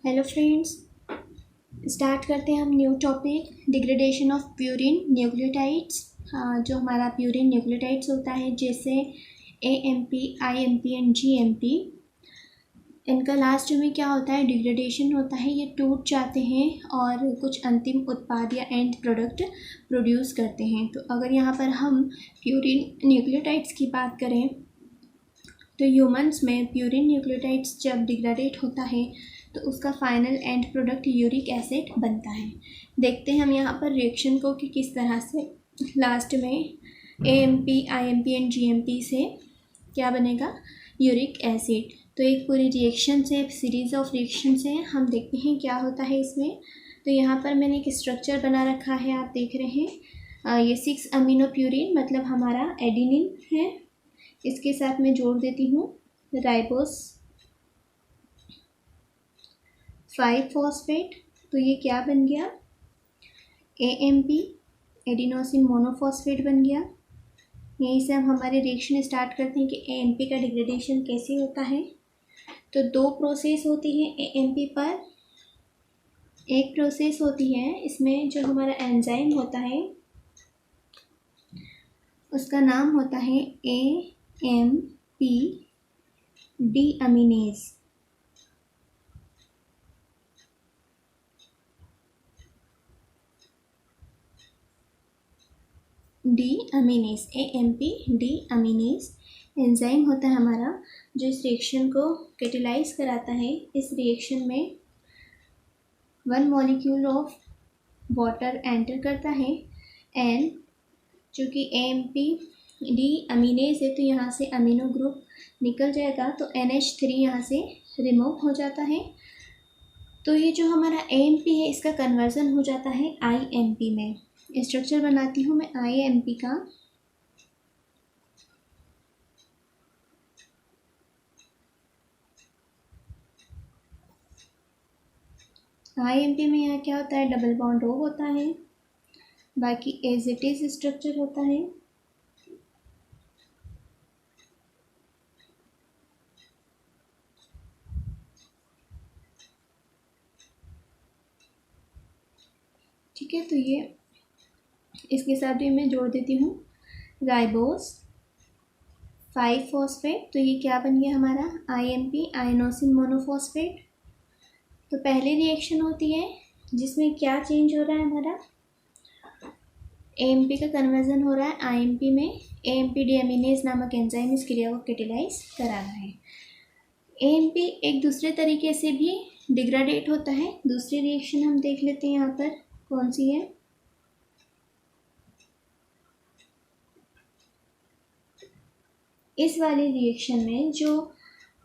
Hello friends, start करते हैं हम new topic degradation of purine nucleotides. जो हमारा प्यूरिन न्यूक्लियोटाइड्स होता है जैसे AMP, IMP एंड GMP, इनका लास्ट में क्या होता है, डिग्रेडेशन होता है। ये टूट जाते हैं और कुछ अंतिम उत्पाद या एंड प्रोडक्ट प्रोड्यूस करते हैं। तो अगर यहाँ पर हम प्यूरिन न्यूक्लियोटाइड्स की बात करें तो ह्यूमंस में प्यूरिन न्यूक्लियोटाइड्स जब डिग्रेडेट होता है तो उसका final and product uric acid बनता है। देखते हैं हम यहाँ पर रिएक्शन को कि किस तरह से लास्ट में AMP, IMP एंड GMP से क्या बनेगा, यूरिक एसिड। तो एक पूरी रिएक्शन से, सीरीज ऑफ रिएक्शन से हम देखते हैं क्या होता है इसमें। तो यहाँ पर मैंने एक स्ट्रक्चर बना रखा है, आप देख रहे हैं। ये 6 अमीनो प्यूरिन मतलब हमारा एडिनिन है। इसके साथ मैं जोड़ देती हूँ राइबोस 5-फॉस्फेट। तो ये क्या बन गया, AMP, एडिनोसिन मोनोफॉस्फेट बन गया। यहीं से हम हमारे रिएक्शन स्टार्ट करते हैं कि AMP का डिग्रेडेशन कैसे होता है। तो 2 प्रोसेस होती है AMP पर। एक प्रोसेस होती है इसमें जो हमारा एंजाइम होता है उसका नाम होता है AMP डीअमीनेज। डीअमीनेज, AMP डीअमीनेज एंजाइम होता है हमारा जो इस रिएक्शन को कैटेलाइज कराता है। इस रिएक्शन में 1 मॉलिक्यूल ऑफ वाटर एंटर करता है एंड चूँकि AMP डीअमीनेज है तो यहाँ से अमीनो ग्रुप निकल जाएगा, तो NH3 यहाँ से रिमूव हो जाता है। तो ये जो हमारा AMP है इसका कन्वर्जन हो जाता है IMP में। स्ट्रक्चर बनाती हूँ मैं IMP का। IMP में यहाँ क्या होता है, डबल बॉन्ड O होता है, बाकी एज इट इज स्ट्रक्चर होता है। ठीक है, तो ये इसके साथ भी मैं जोड़ देती हूँ राइबोस 5-फॉस्फेट। तो ये क्या बन गया हमारा, IMP आयनोसिन मोनोफॉस्फेट। तो पहली रिएक्शन होती है जिसमें क्या चेंज हो रहा है, हमारा AMP का कन्वर्जन हो रहा है IMP में। AMP डीअमीनेज नामक एंजाइम इस क्रिया को कैटेलाइज करा रहा है। AMP एक दूसरे तरीके से भी डिग्रेडेट होता है। दूसरी रिएक्शन हम देख लेते हैं यहाँ पर कौन सी है। इस वाली रिएक्शन में जो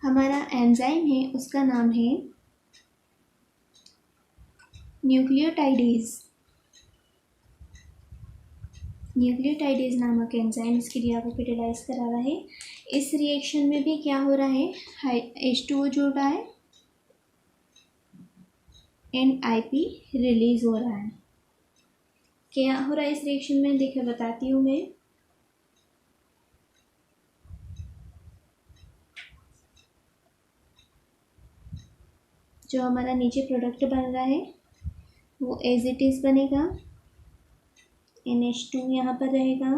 हमारा एंजाइम है उसका नाम है न्यूक्लियोटाइडेज। न्यूक्लियोटाइडेज नामक एंजाइम इस क्रिया को कैटेलाइज करा रहा है। इस रिएक्शन में भी क्या हो रहा है, H2O जुड़ रहा है एंड IP रिलीज हो रहा है। क्या हो रहा है इस रिएक्शन में, देखिए बताती हूँ मैं। जो हमारा नीचे प्रोडक्ट बन रहा है वो एज इट इज बनेगा। NH2 यहाँ पर रहेगा,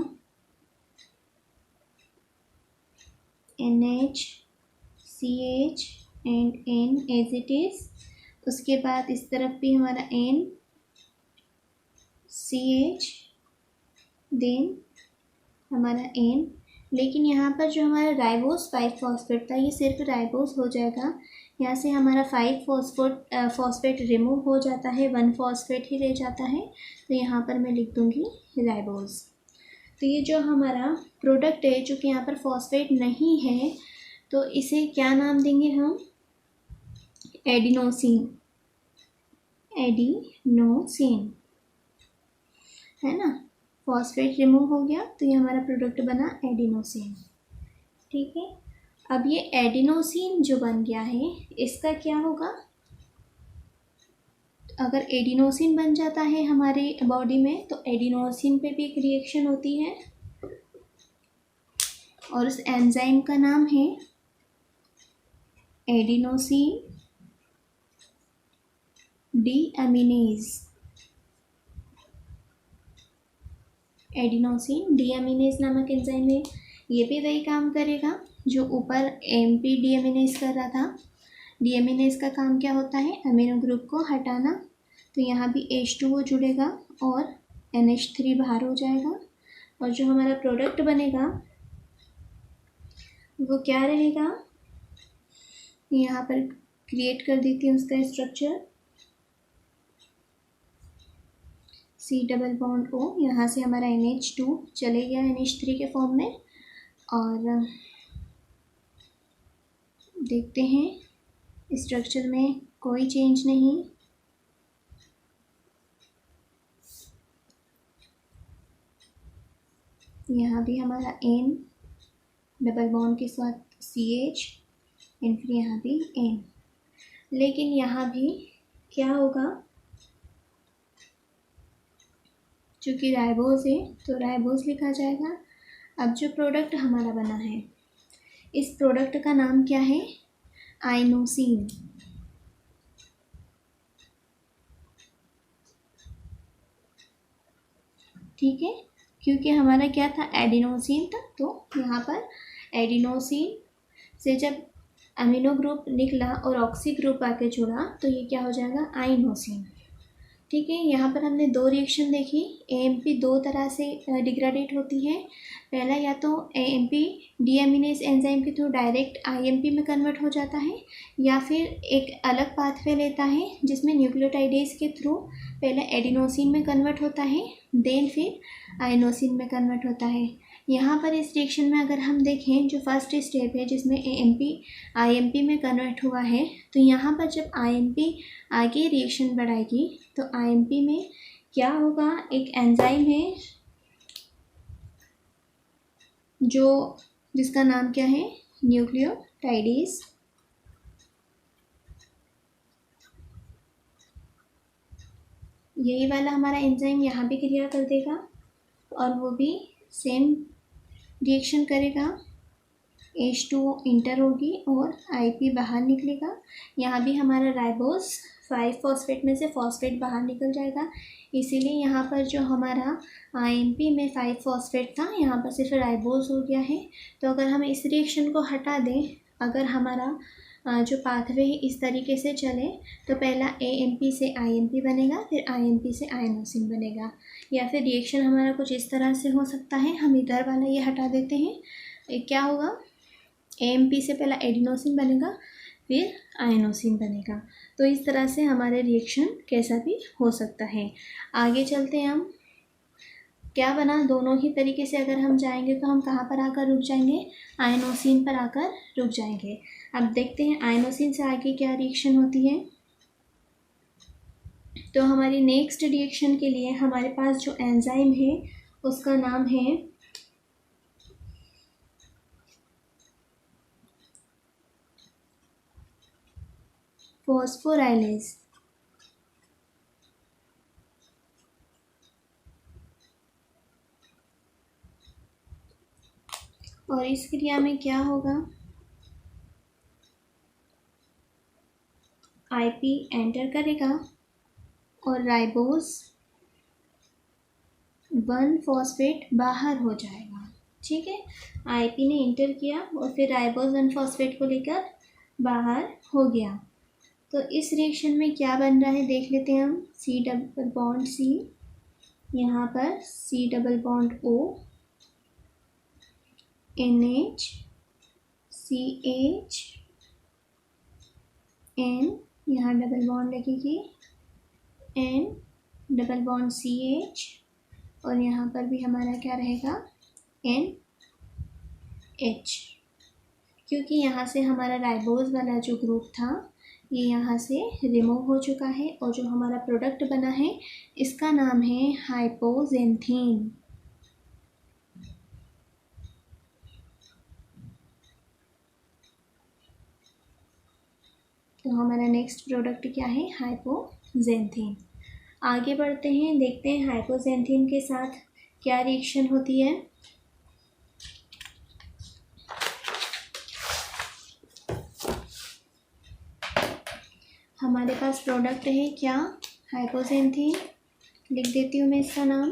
NH CH and N as it is. उसके बाद इस तरफ भी हमारा N CH देन हमारा N। लेकिन यहाँ पर जो हमारा राइबोस 5-फॉस्फेट था ये सिर्फ राइबोस हो जाएगा। यहाँ से हमारा 5-फॉस्फेट रिमूव हो जाता है, 1 फॉस्फेट ही रह जाता है। तो यहाँ पर मैं लिख दूँगी राइबोस। तो ये जो हमारा प्रोडक्ट है जो कि यहाँ पर फॉस्फेट नहीं है तो इसे क्या नाम देंगे हम, एडिनोसिन। एडिनोसिन है ना, फॉस्फेट रिमूव हो गया तो ये हमारा प्रोडक्ट बना एडिनोसिन। ठीक है, अब ये एडिनोसिन जो बन गया है इसका क्या होगा, अगर एडिनोसिन बन जाता है हमारे बॉडी में तो एडिनोसिन पे भी एक रिएक्शन होती है और उस एंजाइम का नाम है एडिनोसिन डीअमीनेज, एडिनोसिन डीअमीनेज नामक एंजाइम है। ये भी वही काम करेगा जो ऊपर एएमपी डीअमीनेज कर रहा था। डीअमीनेज का काम क्या होता है? अमीनो ग्रुप को हटाना। तो यहाँ भी H2O जुड़ेगा और NH3 बाहर हो जाएगा, और जो हमारा प्रोडक्ट बनेगा वो क्या रहेगा? यहाँ पर क्रिएट कर देती हूँ उसका structure, C double bond O, यहाँ से हमारा NH2 चले गया NH3 के फॉर्म में। और देखते हैं स्ट्रक्चर में कोई चेंज नहीं। यहाँ भी हमारा N डबल बॉन्ड के साथ CH, एंड फिर यहाँ भी N। लेकिन यहाँ भी क्या होगा? चूँकि राइबोज है तो राइबोज लिखा जाएगा। अब जो प्रोडक्ट हमारा बना है, इस प्रोडक्ट का नाम क्या है? आइनोसिन। ठीक है, क्योंकि हमारा क्या था? एडिनोसिन था। तो यहाँ पर एडिनोसिन से जब अमीनो ग्रुप निकला और ऑक्सी ग्रुप आके जुड़ा तो ये क्या हो जाएगा? आइनोसिन। ठीक है, यहाँ पर हमने दो रिएक्शन देखी। एएमपी दो तरह से डिग्रेडेट होती है। पहला, या तो एएमपी डीअमीनेज एंजाइम के थ्रू डायरेक्ट आईएमपी में कन्वर्ट हो जाता है, या फिर एक अलग पाथवे लेता है जिसमें न्यूक्लियोटाइडेज के थ्रू पहले एडिनोसिन में कन्वर्ट होता है, देन फिर आइनोसिन में कन्वर्ट होता है। यहाँ पर इस रिएक्शन में अगर हम देखें, जो फर्स्ट स्टेप है जिसमें एएमपी आईएमपी में कन्वर्ट हुआ है, तो यहाँ पर जब आईएमपी आगे रिएक्शन बढ़ाएगी तो आईएमपी में क्या होगा? एक एंजाइम है जिसका नाम क्या है? न्यूक्लियोटाइडेज। यही वाला हमारा एंजाइम यहाँ भी क्रिया कर देगा और वो भी सेम रिएक्शन करेगा। H2O इंटर होगी और IP बाहर निकलेगा। यहाँ भी हमारा राइबोज 5 फॉस्फेट में से फॉस्फेट बाहर निकल जाएगा, इसीलिए यहाँ पर जो हमारा IMP में 5 फॉस्फेट था, यहाँ पर सिर्फ राइबोज हो गया है। तो अगर हम इस रिएक्शन को हटा दें, अगर हमारा जो पाथवे इस तरीके से चले, तो पहला AMP से IMP बनेगा, फिर IMP से आइनोसिन बनेगा। या फिर रिएक्शन हमारा कुछ इस तरह से हो सकता है। हम इधर वाला ये हटा देते हैं। क्या होगा? AMP से पहला एडिनोसिन बनेगा, फिर आइनोसिन बनेगा। तो इस तरह से हमारे रिएक्शन कैसा भी हो सकता है। आगे चलते हैं हम। क्या बना? दोनों ही तरीके से अगर हम जाएंगे तो हम कहाँ पर आकर रुक जाएंगे? आइनोसिन पर आकर रुक जाएंगे। अब देखते हैं आइनोसिन से आगे क्या रिएक्शन होती है। तो हमारी नेक्स्ट रिएक्शन के लिए हमारे पास जो एंजाइम है उसका नाम है फॉस्फोराइलेज। और इस क्रिया में क्या होगा? IP एंटर करेगा और राइबोज 1 फॉस्फेट बाहर हो जाएगा। ठीक है, IP ने इंटर किया और फिर राइबोज 1 फॉस्फेट को लेकर बाहर हो गया। तो इस रिएक्शन में क्या बन रहा है देख लेते हैं हम। C डबल बॉन्ड C, यहाँ पर C double bond O, NH CH N, यहाँ डबल बॉन्ड लगेगी N डबल बॉन्ड CH, और यहाँ पर भी हमारा क्या रहेगा? NH। क्योंकि यहाँ से हमारा राइबोज वाला जो ग्रुप था ये यहाँ से रिमूव हो चुका है, और जो हमारा प्रोडक्ट बना है इसका नाम है हाइपोजेंथीन। तो हमारा नेक्स्ट प्रोडक्ट क्या है? हाइपोजेंथीन। आगे बढ़ते हैं, देखते हैं हाइपोजेंथीन के साथ क्या रिएक्शन होती है। हमारे पास प्रोडक्ट है क्या, हाइपोजेंथीन। लिख देती हूँ मैं इसका नाम।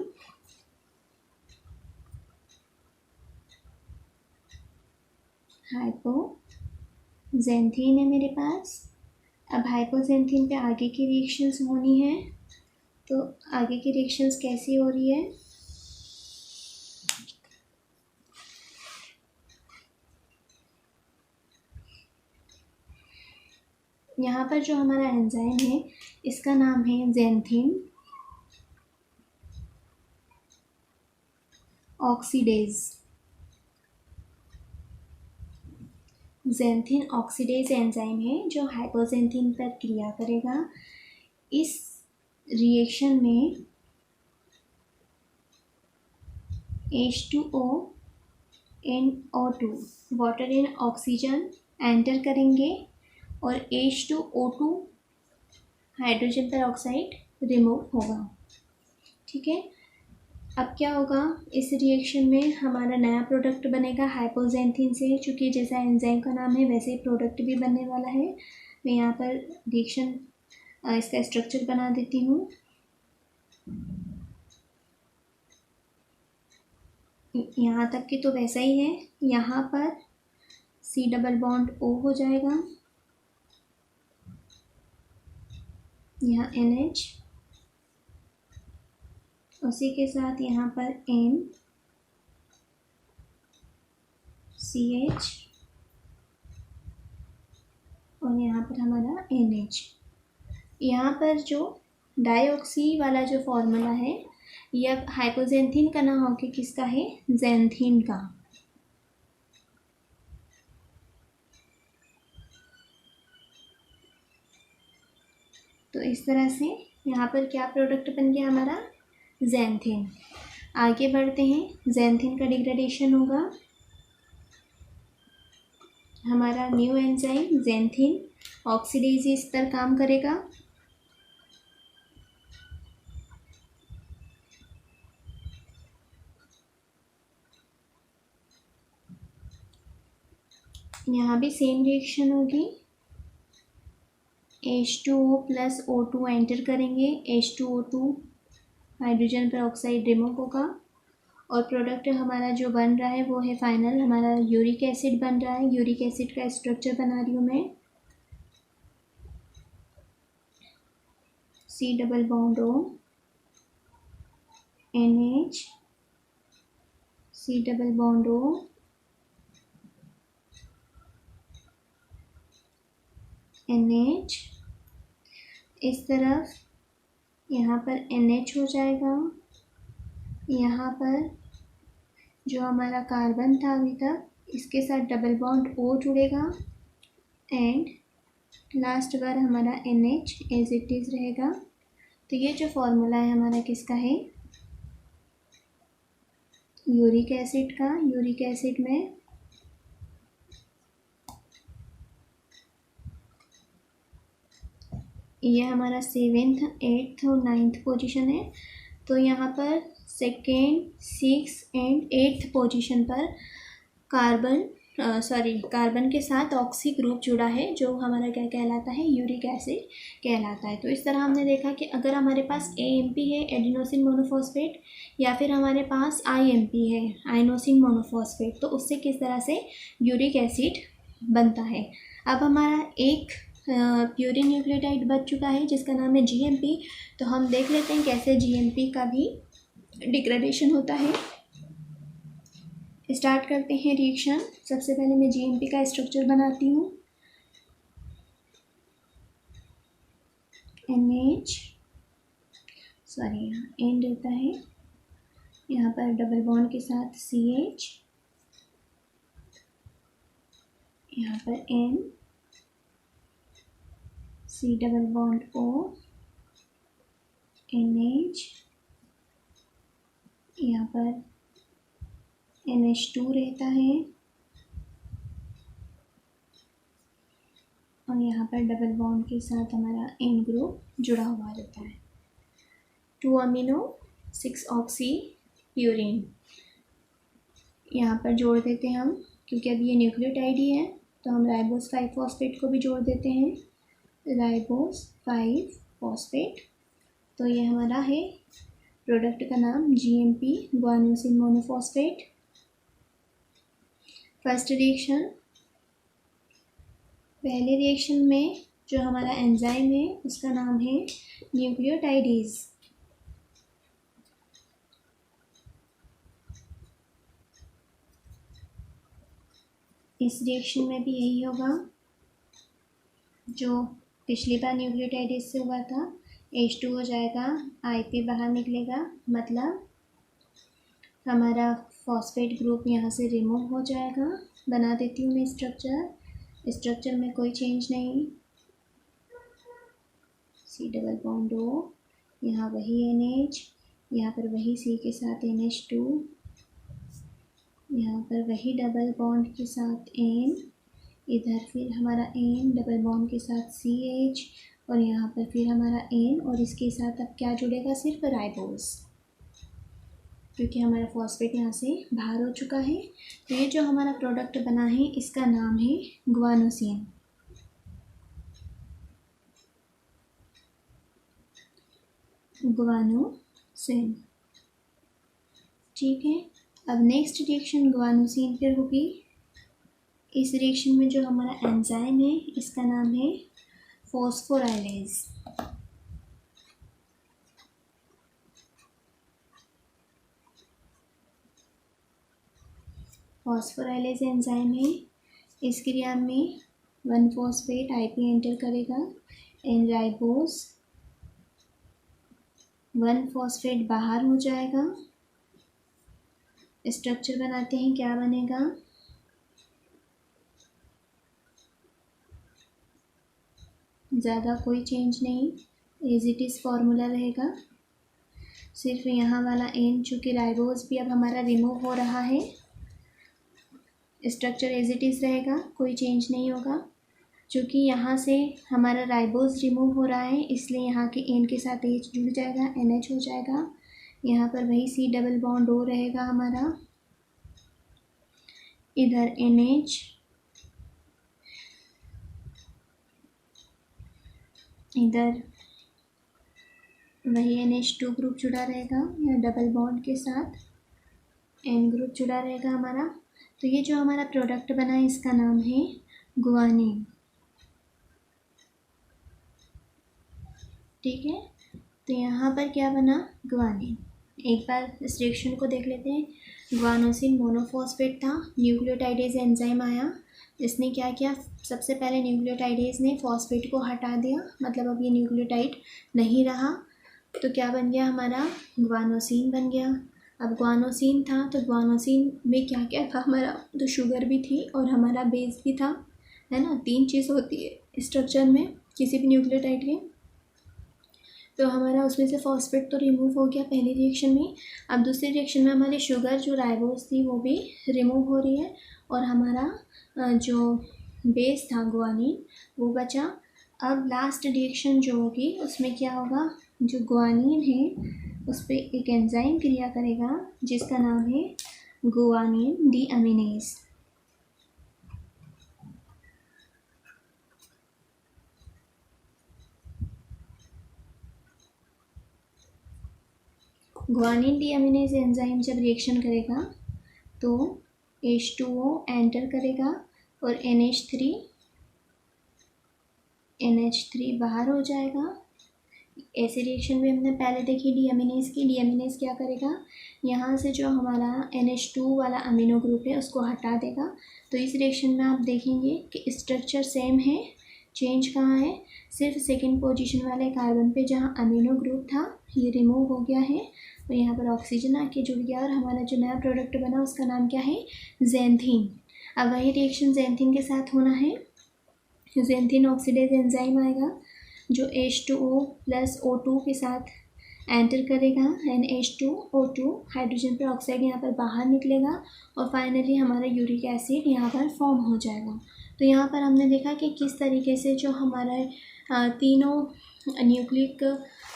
हाइपोजेंथीन है मेरे पास। अब हाइपोजेंथीन पे आगे की रिएक्शंस होनी है, तो आगे की रिएक्शंस कैसी हो रही है। यहाँ पर जो हमारा एंजाइम है इसका नाम है xanthine oxidase. Xanthine oxidase enzyme है जो हाइपोजेंथीन पर क्रिया करेगा। इस रिएक्शन में H2O NO2 water and oxygen enter करेंगे और H2O2 हाइड्रोजन पर ऑक्साइड रिमूव होगा। ठीक है, अब क्या होगा, इस रिएक्शन में हमारा नया प्रोडक्ट बनेगा हाइपोजेंथीन से। चूँकि जैसा एंजाइम का नाम है वैसे ही प्रोडक्ट भी बनने वाला है। मैं यहाँ पर रिएक्शन इसका स्ट्रक्चर बना देती हूँ। यहाँ तक कि तो वैसा ही है। यहाँ पर C डबल बॉन्ड O हो जाएगा, यहाँ NH, उसी के साथ यहाँ पर N CH और यहाँ पर हमारा NH। यहाँ पर जो डाइऑक्सी वाला जो फॉर्मूला है यह हाइपोजेंथीन का ना होके किसका है, ज़ैंथीन का। तो इस तरह से यहाँ पर क्या प्रोडक्ट बन गया हमारा, ज़ैंथीन। आगे बढ़ते हैं, ज़ैंथीन का डिग्रेडेशन होगा। हमारा न्यू एंजाइम ज़ैंथीन ऑक्सीडेज पर काम करेगा। यहाँ भी सेम रिएक्शन होगी, H2O प्लस O2 एंटर करेंगे, H2O2 हाइड्रोजन पर ऑक्साइड रिमूव होगा और प्रोडक्ट हमारा जो बन रहा है वो है फाइनल हमारा यूरिक एसिड बन रहा है। यूरिक एसिड का स्ट्रक्चर बना रही हूँ मैं, C double bond O NH, C double bond O NH। इस तरफ यहाँ पर NH हो जाएगा। यहाँ पर जो हमारा कार्बन था अभी तक इसके साथ डबल बॉन्ड O जुड़ेगा एंड लास्ट बार हमारा NH एज इट इज़ रहेगा। तो ये जो फॉर्मूला है हमारा किसका है, यूरिक एसिड का। यूरिक एसिड में ये हमारा 7th 8th और 9th पोजीशन है। तो यहाँ पर 2nd 6th and 8th position पर कार्बन के साथ ऑक्सी ग्रुप जुड़ा है जो हमारा क्या कहलाता है, यूरिक एसिड कहलाता है। तो इस तरह हमने देखा कि अगर हमारे पास AMP है एडिनोसिन मोनोफॉस्फेट या फिर हमारे पास IMP है आइनोसिन मोनोफॉस्फेट, तो उससे किस तरह से यूरिक एसिड बनता है। अब हमारा एक प्यूरिन न्यूक्लियोटाइड बच चुका है जिसका नाम है GMP। तो हम देख लेते हैं कैसे GMP का भी डिग्रेडेशन होता है। स्टार्ट करते हैं रिएक्शन। सबसे पहले मैं GMP का स्ट्रक्चर बनाती हूँ। NH यहाँ N रहता है, यहाँ पर डबल बॉन्ड के साथ CH, यहाँ पर N C double bond O NH, यहाँ पर NH2 रहता है और यहाँ पर डबल बॉन्ड के साथ हमारा N ग्रुप जुड़ा हुआ रहता है। 2 अमीनो 6 ऑक्सी प्यूरिन यहाँ पर जोड़ देते हैं हम, क्योंकि अभी ये न्यूक्लियोटाइड ही है तो हम राइबोस 5 फॉस्फेट को भी जोड़ देते हैं राइबोस 5 फॉस्फेट। तो ये हमारा है प्रोडक्ट का नाम GMP guanosine monophosphate. First reaction, पहले रिएक्शन में जो हमारा एंजाइम है उसका नाम है न्यूक्लियोटाइडेज। इस रिएक्शन में भी यही होगा जो पिछली बार न्यूक्लियोटाइडेज से हुआ था। H2 हो जाएगा, IP बाहर निकलेगा, मतलब हमारा फॉस्फेट ग्रुप यहाँ से रिमूव हो जाएगा। बना देती हूँ मैं स्ट्रक्चर में कोई चेंज नहीं। C डबल बॉन्ड O, यहाँ वही NH, यहाँ पर वही C के साथ NH2, यहाँ पर वही डबल बॉन्ड के साथ N, इधर फिर हमारा N डबल बॉन्ड के साथ CH, और यहाँ पर फिर हमारा N, और इसके साथ अब क्या जुड़ेगा, सिर्फ राइबोस, क्योंकि हमारा फॉस्फेट यहाँ से बाहर हो चुका है। तो ये जो हमारा प्रोडक्ट बना है इसका नाम है गुआनोसिन। गुआनोसिन, ठीक है। अब नेक्स्ट रिएक्शन गुआनोसिन फिर होगी। इस रिएक्शन में जो हमारा एंजाइम है इसका नाम है फॉस्फोराइलेज। फॉस्फोराइलेज एंजाइम है। इस क्रिया में 1 फॉस्फेट IP एंटर करेगा एंड राइबोस 1 फॉस्फेट बाहर हो जाएगा। स्ट्रक्चर बनाते हैं, क्या बनेगा, ज़्यादा कोई चेंज नहीं, एज इट इज़ फॉर्मूला रहेगा। सिर्फ यहाँ वाला N, चूँकि राइबोस भी अब हमारा रिमूव हो रहा है, स्ट्रक्चर एज इट इज़ रहेगा, कोई चेंज नहीं होगा। चूँकि यहाँ से हमारा राइबोस रिमूव हो रहा है इसलिए यहाँ के N के साथ H जुड़ जाएगा, NH हो जाएगा। यहाँ पर वही C डबल बॉन्ड O रहेगा हमारा, इधर NH, इधर वही NH2 ग्रुप जुड़ा रहेगा या डबल बॉन्ड के साथ N ग्रुप जुड़ा रहेगा हमारा। तो ये जो हमारा प्रोडक्ट बना है इसका नाम है गुआनिन, ठीक है। तो यहाँ पर क्या बना, गुआनिन। एक बार इस रिएक्शन को देख लेते हैं। गुआनोसिन मोनोफॉस्फेट था, न्यूक्लियोटाइडेज एंजाइम आया, इसने क्या किया, सबसे पहले न्यूक्लियोटाइडेज ने फॉस्फेट को हटा दिया, मतलब अब ये न्यूक्लियोटाइड नहीं रहा, तो क्या बन गया हमारा, गुआनोसिन बन गया। अब गुआनोसिन था तो गुआनोसिन में क्या क्या था हमारा, तो शुगर भी थी और हमारा बेस भी था, है ना। 3 चीज़ होती है स्ट्रक्चर में किसी भी न्यूक्लियोटाइड के। तो हमारा उसमें से फॉस्फेट तो रिमूव हो गया पहली रिएक्शन में। अब दूसरी रिएक्शन में हमारी शुगर जो राइबोस थी वो भी रिमूव हो रही है और हमारा जो बेस था गुआनिन वो बचा। अब लास्ट रिएक्शन जो होगी उसमें क्या होगा, जो गुआनिन है उस पर एक एंजाइम क्रिया करेगा जिसका नाम है गुआनिन डीअमीनेज। गुआनिन डीअमीनेज एंजाइम जब रिएक्शन करेगा तो H2O एंटर करेगा और NH3 बाहर हो जाएगा। ऐसे रिएक्शन में हमने पहले देखी डीअमीनेज की। डीअमीनेज क्या करेगा, यहाँ से जो हमारा NH2 वाला अमीनो ग्रुप है उसको हटा देगा। तो इस रिएक्शन में आप देखेंगे कि स्ट्रक्चर सेम है, चेंज कहाँ है, सिर्फ सेकंड पोजीशन वाले कार्बन पे जहाँ अमीनो ग्रुप था ये रिमूव हो गया है और यहाँ पर ऑक्सीजन आके जुड़ गया और हमारा जो नया प्रोडक्ट बना उसका नाम क्या है, ज़ैंथीन। अब वही रिएक्शन ज़ैंथीन के साथ होना है। ज़ैंथीन ऑक्सीडेज एंजाइम आएगा जो H2O प्लस O2 के साथ एंटर करेगा, NH2O2 हाइड्रोजन पर ऑक्साइड यहाँ पर बाहर निकलेगा और फाइनली हमारा यूरिक एसिड यहाँ पर फॉर्म हो जाएगा। तो यहाँ पर हमने देखा कि किस तरीके से जो हमारा तीनों न्यूक्लिक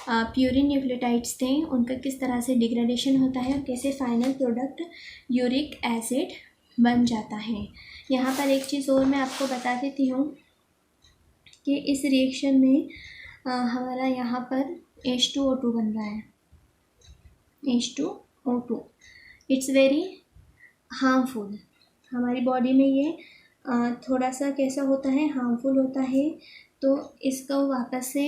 प्यूरिन न्यूक्लियोटाइड्स थे उनका किस तरह से डिग्रेडेशन होता है और कैसे फाइनल प्रोडक्ट यूरिक एसिड बन जाता है। यहाँ पर एक चीज़ और मैं आपको बता देती हूँ कि इस रिएक्शन में हमारा यहाँ पर H2O2 बन रहा है, H2O2। It's very harmful. हमारी बॉडी में ये थोड़ा सा कैसा होता है, हार्मफुल होता है, तो इसका वापस से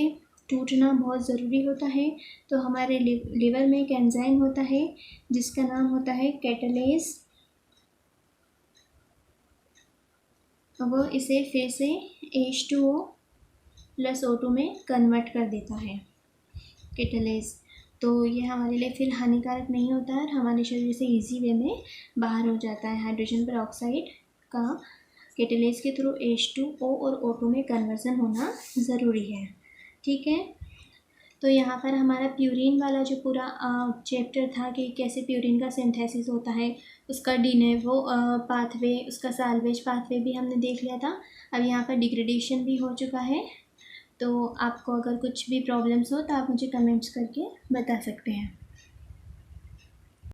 टूटना बहुत ज़रूरी होता है। तो हमारे लिवर में एक एंजाइम होता है जिसका नाम होता है कैटालेज, वो इसे फिर से H2O + O2 में कन्वर्ट कर देता है, कैटालेज। तो ये हमारे लिए फिर हानिकारक नहीं होता है और हमारे शरीर से इजी वे में बाहर हो जाता है। हाइड्रोजन पेरोक्साइड का कैटालेज के थ्रू H2O और O2 में कन्वर्जन होना ज़रूरी है, ठीक है। तो यहाँ पर हमारा प्यूरिन वाला जो पूरा चैप्टर था कि कैसे प्यूरिन का सिंथेसिस होता है, उसका डिनेवो पाथवे, उसका साल्वेज पाथवे भी हमने देख लिया था। अब यहाँ पर डिग्रेडेशन भी हो चुका है। तो आपको अगर कुछ भी प्रॉब्लम्स हो तो आप मुझे कमेंट्स करके बता सकते हैं।